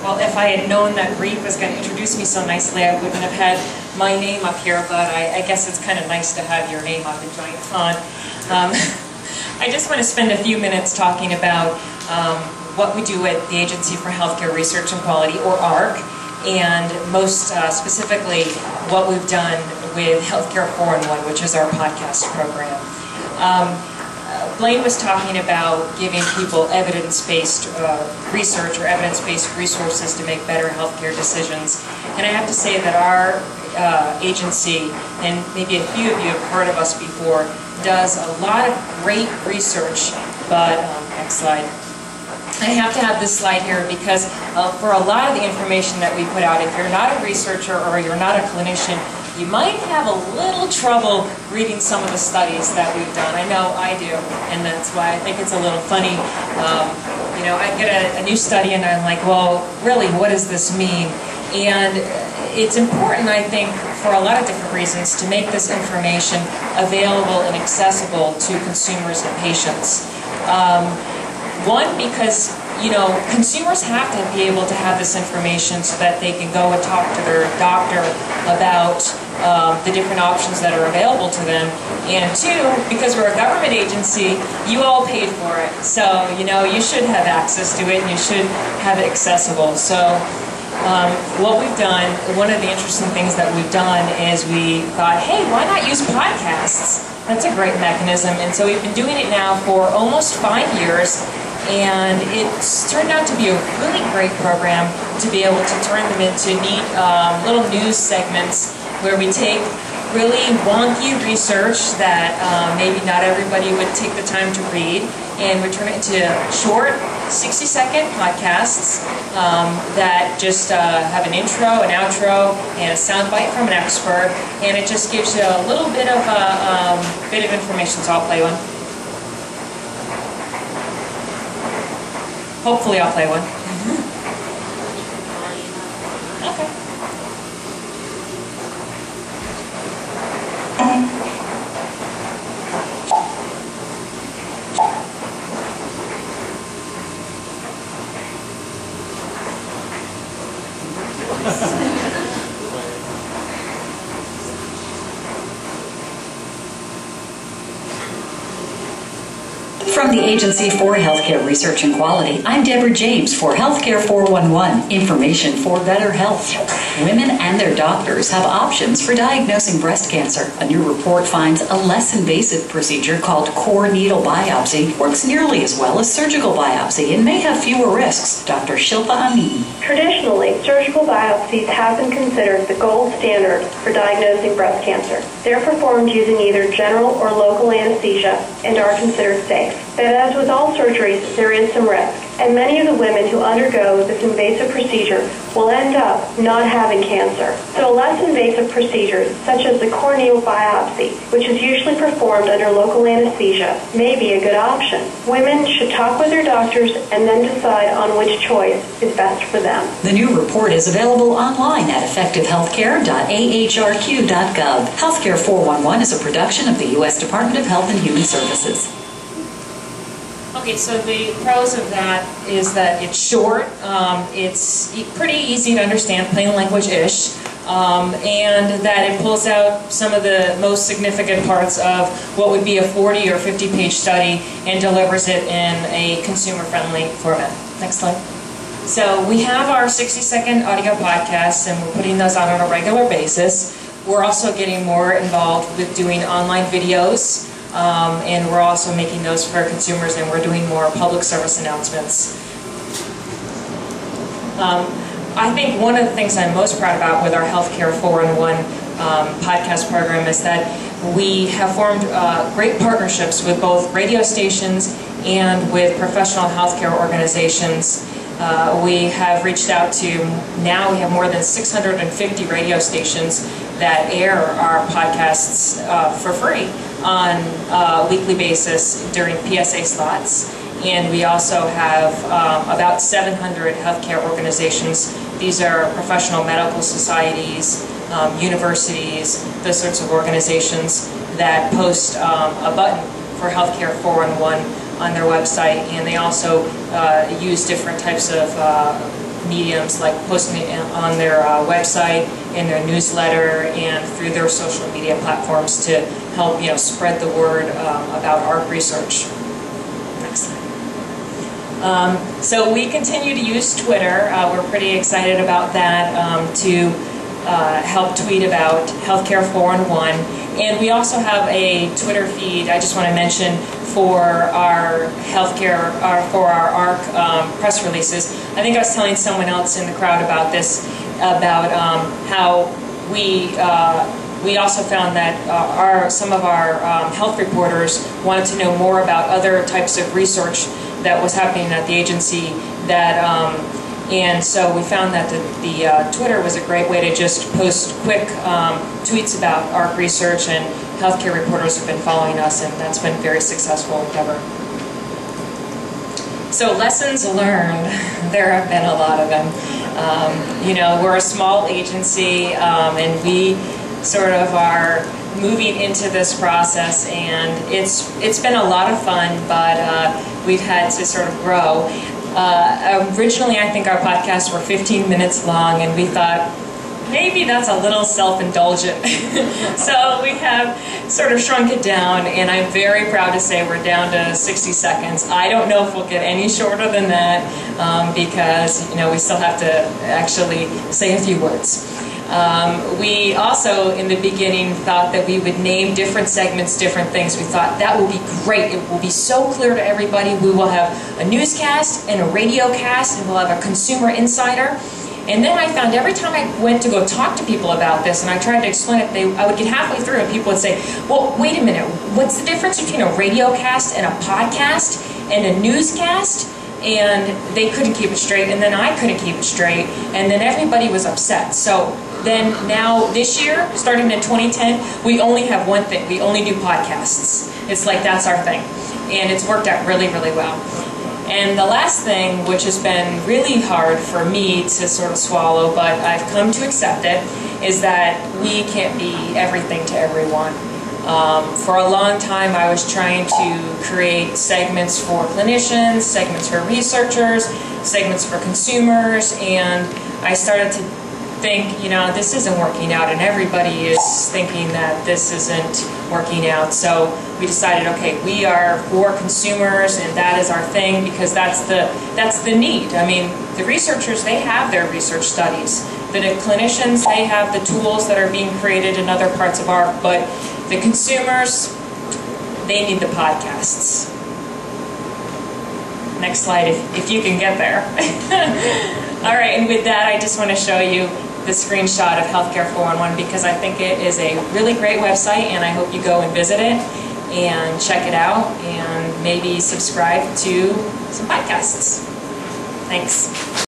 Well, if I had known that Reeve was going to introduce me so nicely, I wouldn't have had my name up here, but I guess it's kind of nice to have your name up in giant font. I just want to spend a few minutes talking about what we do at the Agency for Healthcare Research and Quality, or AHRQ, and most specifically what we've done with Healthcare 4-in-1, which is our podcast program. Blaine was talking about giving people evidence-based research or evidence-based resources to make better healthcare decisions. And I have to say that our agency, and maybe a few of you have heard of us before, does a lot of great research, but next slide. I have to have this slide here because for a lot of the information that we put out, if you're not a researcher or you're not a clinician, you might have a little trouble reading some of the studies that we've done. I know I do, and that's why I think it's a little funny. You know, I get a new study and I'm like, well, really, what does this mean? And it's important, I think, for a lot of different reasons to make this information available and accessible to consumers and patients. One, because, you know, consumers have to be able to have this information so that they can go and talk to their doctor about the different options that are available to them. And two, because we're a government agency, you all paid for it. So, you know, you should have access to it and you should have it accessible. So what we've done, one of the interesting things that we've done is we thought, hey, why not use podcasts? That's a great mechanism. And so we've been doing it now for almost 5 years. And it's turned out to be a really great program to be able to turn them into neat little news segments where we take really wonky research that maybe not everybody would take the time to read, and we turn it into short 60-second podcasts that just have an intro, an outro, and a soundbite from an expert, and it just gives you a little bit of information. So I'll play one. Hopefully I'll play one. Okay. From the Agency for Healthcare Research and Quality, I'm Deborah James for Healthcare 4-in-1, information for better health. Women and their doctors have options for diagnosing breast cancer. A new report finds a less invasive procedure called core needle biopsy works nearly as well as surgical biopsy and may have fewer risks. Dr. Shilpa Amin. Traditionally, surgical biopsies have been considered the gold standard for diagnosing breast cancer. They're performed using either general or local anesthesia and are considered safe. But as with all surgeries, there is some risk, and many of the women who undergo this invasive procedure will end up not having cancer. So less invasive procedures, such as the core needle biopsy, which is usually performed under local anesthesia, may be a good option. Women should talk with their doctors and then decide on which choice is best for them. The new report is available online at effectivehealthcare.ahrq.gov. Healthcare 4-in-1 is a production of the U.S. Department of Health and Human Services. Okay, so the pros of that is that it's short, it's pretty easy to understand, plain language-ish, and that it pulls out some of the most significant parts of what would be a 40 or 50-page study and delivers it in a consumer-friendly format. Next slide. So we have our 60-second audio podcasts, and we're putting those on a regular basis. We're also getting more involved with doing online videos. And we're also making those for consumers, and we're doing more public service announcements. I think one of the things I'm most proud about with our Healthcare 4-in-1 podcast program is that we have formed great partnerships with both radio stations and with professional healthcare organizations. We have reached out to, now we have more than 650 radio stations that air our podcasts for free on a weekly basis during PSA slots. And we also have about 700 healthcare organizations. These are professional medical societies, universities, those sorts of organizations that post a button for Healthcare 4-in-1 on their website, and they also use different types of mediums, like posting it on their website, in their newsletter, and through their social media platforms to help spread the word about ARC research. Next slide. So we continue to use Twitter. We're pretty excited about that to help tweet about Healthcare 411. And we also have a Twitter feed, I just want to mention, for our healthcare, for our ARC press releases. I think I was telling someone else in the crowd about this, about how we also found that some of our health reporters wanted to know more about other types of research that was happening at the agency, and so we found that the Twitter was a great way to just post quick tweets about ARC research, and healthcare reporters have been following us, and that's been a very successful endeavor. So lessons learned, there have been a lot of them. We're a small agency, and we sort of are moving into this process, and it's been a lot of fun, but we've had to sort of grow. Originally, I think our podcasts were 15 minutes long, and we thought, maybe that's a little self-indulgent. So we have sort of shrunk it down, and I'm very proud to say we're down to 60 seconds. I don't know if we'll get any shorter than that, because we still have to actually say a few words. We also, in the beginning, thought that we would name different segments different things. We thought that will be great. It will be so clear to everybody. We will have a newscast and a radio cast, and we'll have a consumer insider. And then I found every time I went to go talk to people about this, and I tried to explain it, I would get halfway through and people would say, well, wait a minute, what's the difference between a radio cast and a podcast and a newscast? And they couldn't keep it straight, and then I couldn't keep it straight, and then everybody was upset. So then now this year, starting in 2010, we only have one thing. We only do podcasts. It's like that's our thing. And it's worked out really, really well. And the last thing, which has been really hard for me to sort of swallow, but I've come to accept it, is that we can't be everything to everyone. For a long time, I was trying to create segments for clinicians, segments for researchers, segments for consumers, and I started to think, this isn't working out, and everybody is thinking that this isn't working out. So we decided, okay, we are for consumers, and that is our thing, because that's the need. I mean, the researchers, they have their research studies. The clinicians, they have the tools that are being created in other parts of ARC, but the consumers, they need the podcasts. Next slide, if you can get there. All right, and with that, I just want to show you the screenshot of Healthcare 411, because I think it is a really great website, and I hope you go and visit it and check it out, and maybe subscribe to some podcasts. Thanks.